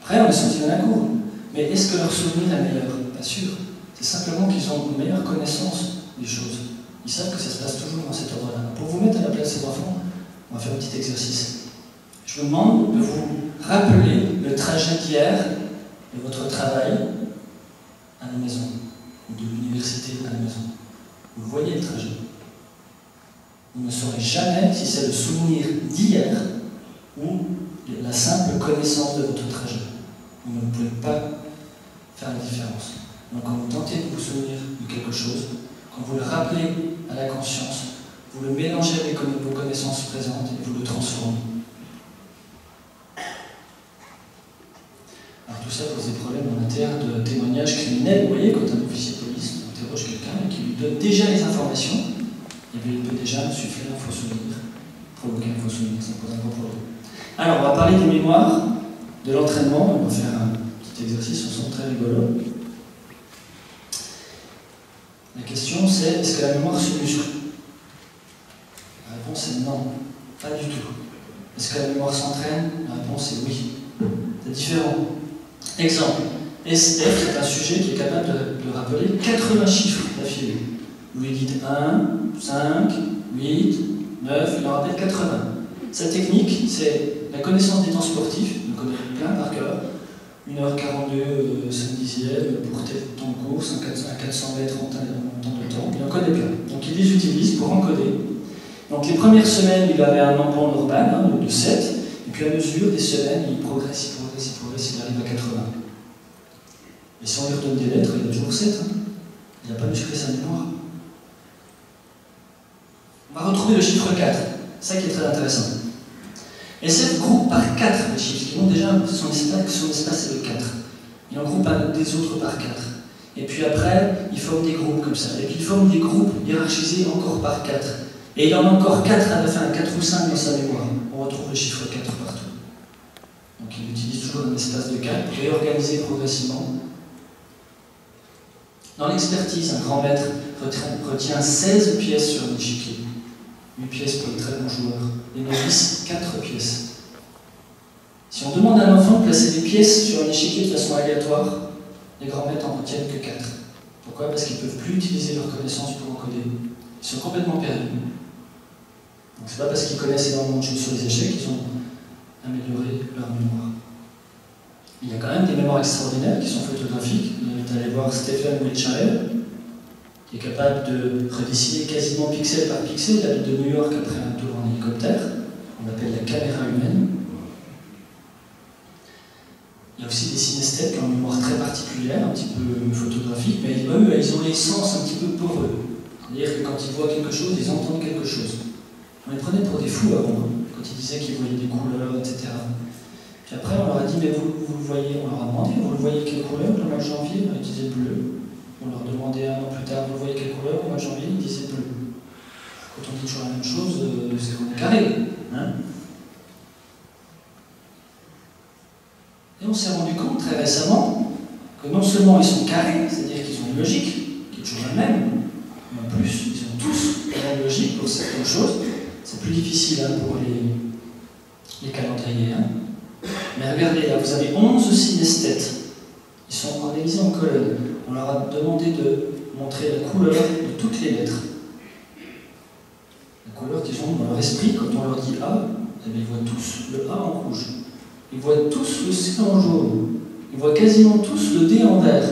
A: après on est sorti dans la cour. Mais est-ce que leur souvenir est meilleur? Pas sûr. C'est simplement qu'ils ont une meilleure connaissance des choses. Ils savent que ça se passe toujours dans cet ordre-là. Pour vous mettre à la place des enfants, on va faire un petit exercice. Je vous demande de vous rappeler le trajet d'hier de votre travail à la maison, ou de l'université à la maison. Vous voyez le trajet. Vous ne saurez jamais si c'est le souvenir d'hier ou la simple connaissance de votre trajet. Vous ne pouvez pas faire la différence. Donc quand vous tentez de vous souvenir de quelque chose, quand vous le rappelez à la conscience, vous le mélangez avec vos connaissances présentes et vous le transformez. Alors tout ça pose des problèmes en matière de témoignage criminel. Vous voyez, quand un officier de police interroge quelqu'un et qui lui donne déjà les informations, eh bien, il peut déjà suffire un faux souvenir, provoquer un faux souvenir, ça pose un gros problème. Alors, on va parler des mémoires, de l'entraînement, on va faire un petit exercice, on sent très rigolo. La question c'est, est-ce que la mémoire se muscle? La réponse est non, pas du tout. Est-ce que la mémoire s'entraîne? La réponse est oui. C'est différent. Exemple, SDF est un sujet qui est capable de rappeler 80 chiffres d'affilée. Vous lui dites 1, 5, 8, 9, il en rappelle 80. Sa technique, c'est la connaissance des temps sportifs, il connaît plein par cœur. 1h42, 5 dixièmes, pour tel temps de course, à 400 mètres en temps de temps, il en connaît plein. Donc il les utilise pour encoder. Donc les premières semaines, il avait un emploi normal, hein, de 7, et puis à mesure des semaines, il progresse, il arrive à 80. Et si on lui redonne des lettres, il a toujours 7. Hein. Il n'a pas musclé sa mémoire. On va retrouver le chiffre 4, ça qui est très intéressant. SF groupe par 4 les chiffres, qui ont déjà son espace est de 4. Il en groupe des autres par 4. Et puis après, il forme des groupes comme ça. Et puis il forme des groupes hiérarchisés encore par 4. Et il en a encore 4 à la fin, 4 ou 5 dans sa mémoire. On retrouve le chiffre 4 partout. Donc il utilise toujours un espace de 4 pour réorganiser progressivement. Dans l'expertise, un grand maître retient 16 pièces sur un échiquier. 8 pièces pour les très bons joueurs. Les novices, 4 pièces. Si on demande à un enfant de placer des pièces sur un échiquier de façon aléatoire, les grands maîtres en retiennent que 4. Pourquoi? Parce qu'ils ne peuvent plus utiliser leurs connaissances pour encoder. Ils sont complètement perdus. Donc c'est pas parce qu'ils connaissent énormément de choses sur les échecs qu'ils ont amélioré leur mémoire. Il y a quand même des mémoires extraordinaires qui sont photographiques. Vous invite à aller voir Stephen Wiltshire, qui est capable de redessiner quasiment pixel par pixel la ville de New York après un tour en hélicoptère. On appelle la caméra humaine. Il y a aussi des synesthètes qui ont une mémoire très particulière, un petit peu photographique, mais eux, ils ont les sens un petit peu poreux. C'est-à-dire que quand ils voient quelque chose, ils entendent quelque chose. On les prenait pour des fous avant, quand ils disaient qu'ils voyaient des couleurs, etc. Puis après, on leur a dit, mais vous le voyez, on leur a demandé, vous le voyez quelle couleur le mois de janvier? Ils disaient bleu. On leur demandait un an plus tard, vous voyez quelle couleur au mois de janvier? Ils disaient bleu. Quand on dit toujours la même chose, c'est qu'on est carré. Hein? Et on s'est rendu compte très récemment que non seulement ils sont carrés, c'est-à-dire qu'ils ont une logique qui est toujours la même, mais en plus, ils ont tous la même logique pour certaines choses. C'est plus difficile hein, pour les calendriers. Hein. Mais regardez, là, vous avez 11 synesthètes. Ils sont organisés en colonnes. On leur a demandé de montrer la couleur de toutes les lettres. La couleur qu'ils ont dans leur esprit, quand on leur dit A, eh bien, ils voient tous le A en rouge. Ils voient tous le C en jaune. Ils voient quasiment tous le D en vert.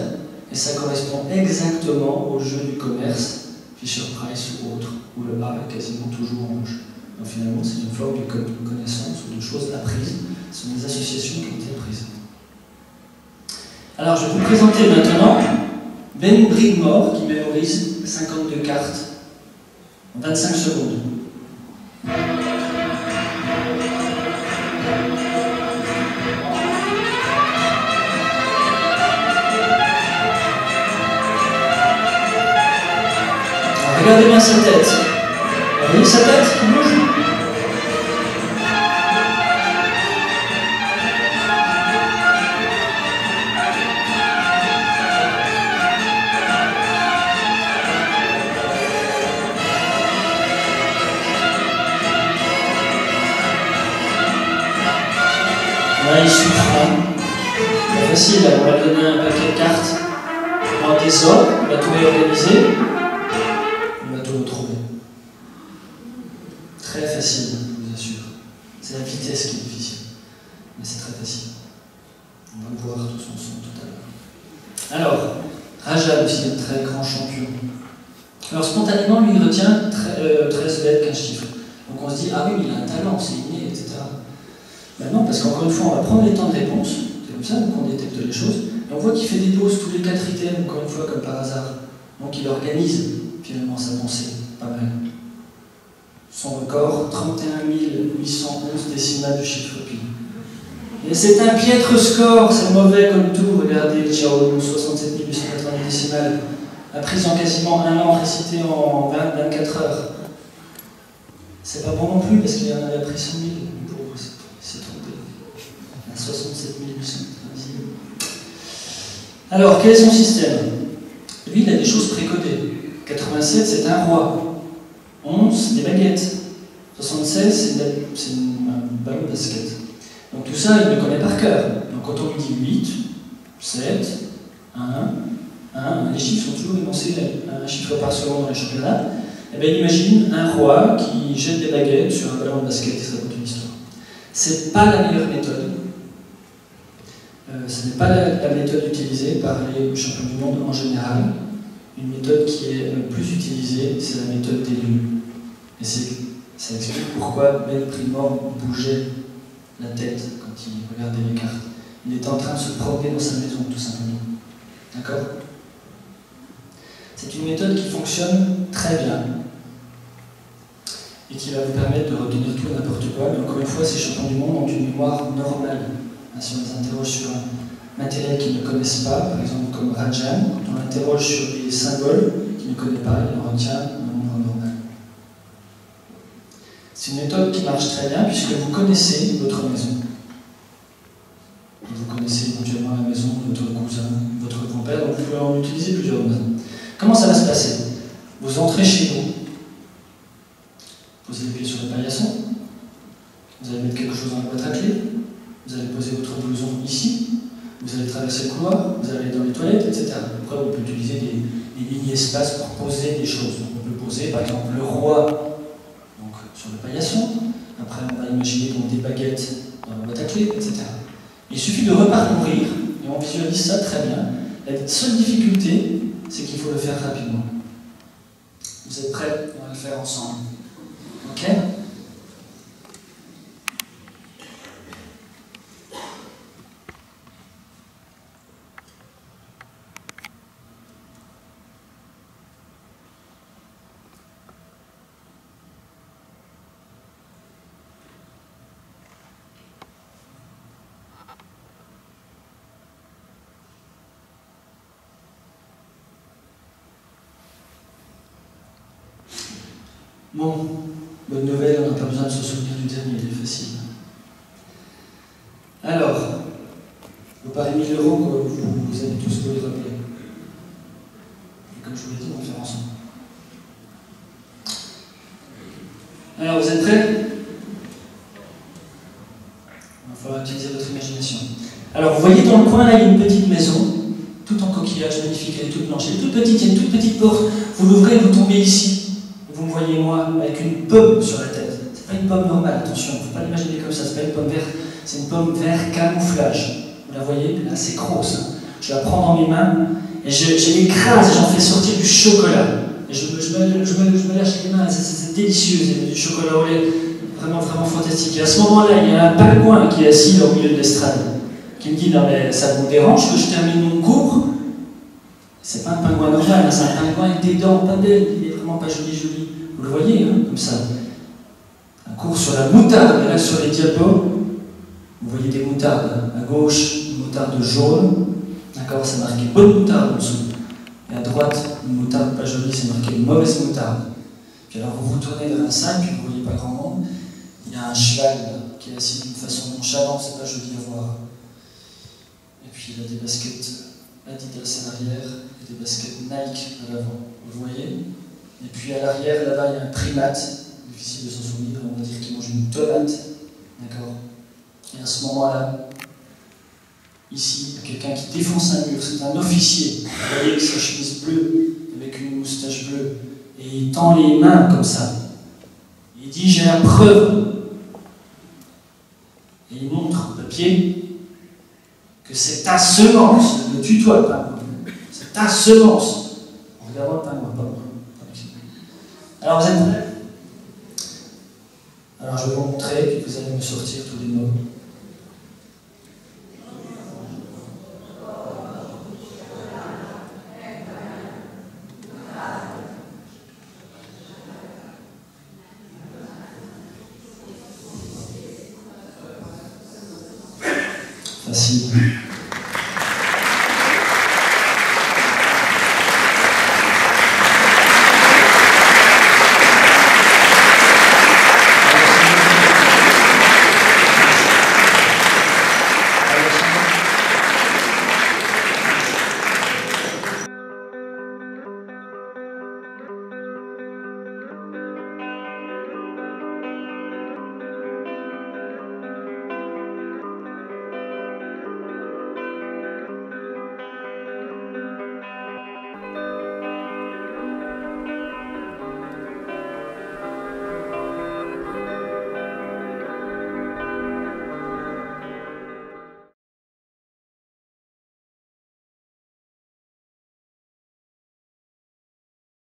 A: Et ça correspond exactement au jeu du commerce, Fisher-Price ou autre, où le A est quasiment toujours en rouge. Donc finalement, c'est une forme de connaissance ou de choses apprises. Ce sont des associations qui ont été apprises. Alors, je vais vous présenter maintenant Ben Brigmore, qui mémorise 52 cartes en 25 secondes. Regardez bien sa tête. Vous voyez sa tête qui bouge? Là, il souffre. C'est facile, on va donner un paquet de cartes en désordre, on va tout réorganiser. Retrouver. Très facile, je vous assure. C'est la vitesse qui est difficile, mais c'est très facile. On va le voir tous ensemble tout à l'heure. Alors, Rajan aussi est un très grand champion. Alors spontanément, lui, il retient 13 lettres, 15 chiffres. Donc on se dit, ah oui, il a un talent, c'est inné, etc. Ben non, parce qu'encore une fois, on va prendre les temps de réponse, c'est comme ça qu'on détecte les choses, et on voit qu'il fait des pauses tous les 4 items, encore une fois, comme par hasard. Donc il organise finalement sa pensée, pas mal. Son record, 31 811 décimales de chiffre pi. Et c'est un piètre score, c'est mauvais comme tout, regardez, Xiaolong, 67 890 décimales, appris en quasiment un an, récité en 24 heures. C'est pas bon non plus, parce qu'il en avait appris 100 000, il s'est trompé. À 67 890. Alors, quel est son système? Lui, il a des choses précodées. 87, c'est un roi. 11, c'est des baguettes. 76, c'est un ballon de basket. Donc tout ça, il le connaît par cœur. Donc quand on lui dit 8, 7, 1, les chiffres sont toujours énoncés un chiffre par seconde dans les championnats. Et bien imagine un roi qui jette des baguettes sur un ballon de basket, ça raconte une histoire. C'est pas la meilleure méthode. Ce n'est pas la méthode utilisée par les champions du monde en général. Une méthode qui est plus utilisée, c'est la méthode des lieux. Et ça explique pourquoi Ben Brigmore bougeait la tête quand il regardait les cartes. Il était en train de se promener dans sa maison, tout simplement. D'accord? C'est une méthode qui fonctionne très bien et qui va vous permettre de retenir tout et n'importe quoi. Mais encore une fois, ces champions du monde ont une mémoire normale. Si on les interroge sur un matériel qu'ils ne connaissent pas, par exemple comme Rajan, quand on l'interroge sur des symboles qu'il ne connaît pas, il en retient un nombre normal. C'est une méthode qui marche très bien puisque vous connaissez votre maison. Vous connaissez éventuellement la maison de votre cousin, votre grand-père, donc vous pouvez en utiliser plusieurs maisons. Comment ça va se passer? Vous entrez chez vous, posez les pieds sur le paillasson, vous allez mettre quelque chose dans la boîte à clés, vous allez poser votre blouson ici, vous allez traverser le couloir, vous allez aller dans les toilettes, etc. Après, vous pouvez utiliser des mini-espaces pour poser des choses. Donc, on peut poser par exemple le roi donc, sur le paillasson. Après, on va imaginer donc, des baguettes dans la boîte à clés, etc. Il suffit de reparcourir et on visualise ça très bien. La seule difficulté, c'est qu'il faut le faire rapidement. Vous êtes prêts? On va le faire ensemble. Ok? Bon, bonne nouvelle, on n'a pas besoin de se souvenir du dernier, il est facile. Alors, le pari 1000 €, vous allez tous vous les rappeler. Et comme je vous l'ai dit, on va le faire ensemble. Alors, vous êtes prêts? Il va falloir utiliser votre imagination. Alors, vous voyez dans le coin, là, il y a une petite maison, toute en coquillage, magnifique, elle est toute blanche. Elle est toute petite, il y a une toute petite porte. Vous l'ouvrez, vous tombez ici. Vous me voyez moi avec une pomme sur la tête. C'est pas une pomme normale, attention, il ne faut pas l'imaginer comme ça, c'est pas une pomme verte, c'est une pomme vert camouflage. Vous la voyez? Elle est assez grosse. Hein. Je la prends dans mes mains et je l'écrase et j'en fais sortir du chocolat. Et je me lâche les mains, c'est délicieux, c'est du chocolat au lait, vraiment, vraiment fantastique. Et à ce moment-là, il y a un pingouin qui est assis là, au milieu de l'estrade, qui me dit non mais ça vous dérange que je termine mon cours? C'est pas un pingouin normal, hein, c'est un pingouin avec des dents pas belles, il est vraiment pas joli. Vous le voyez, hein, comme ça. Un cours sur la moutarde, et là sur les diapos, vous voyez des moutardes. À gauche, une moutarde jaune, d'accord, c'est marqué bonne moutarde en dessous. Et à droite, une moutarde pas jolie, c'est marqué mauvaise moutarde. Puis alors vous vous tournez vers un sac, puis vous ne voyez pas grand monde. Il y a un cheval là, qui est assis d'une façon nonchalante, c'est pas joli à voir. Et puis il a des baskets Adidas à l'arrière et des baskets Nike à l'avant. Vous le voyez? Et puis à l'arrière, là-bas, il y a un primate, difficile de s'en souvenir, on va dire qu'il mange une tomate, d'accord? Et à ce moment-là, ici, il y a quelqu'un qui défonce un mur, c'est un officier, vous voyez, avec sa chemise bleue, avec une moustache bleue, et il tend les mains comme ça. Il dit, j'ai la preuve. Et il montre au papier que c'est ta semence, le tutoie pas, c'est ta semence. En regardant le pingouin, pas moi. Alors vous êtes prêts? Alors je vais vous montrer, puis vous allez me sortir tous les mots. Facile.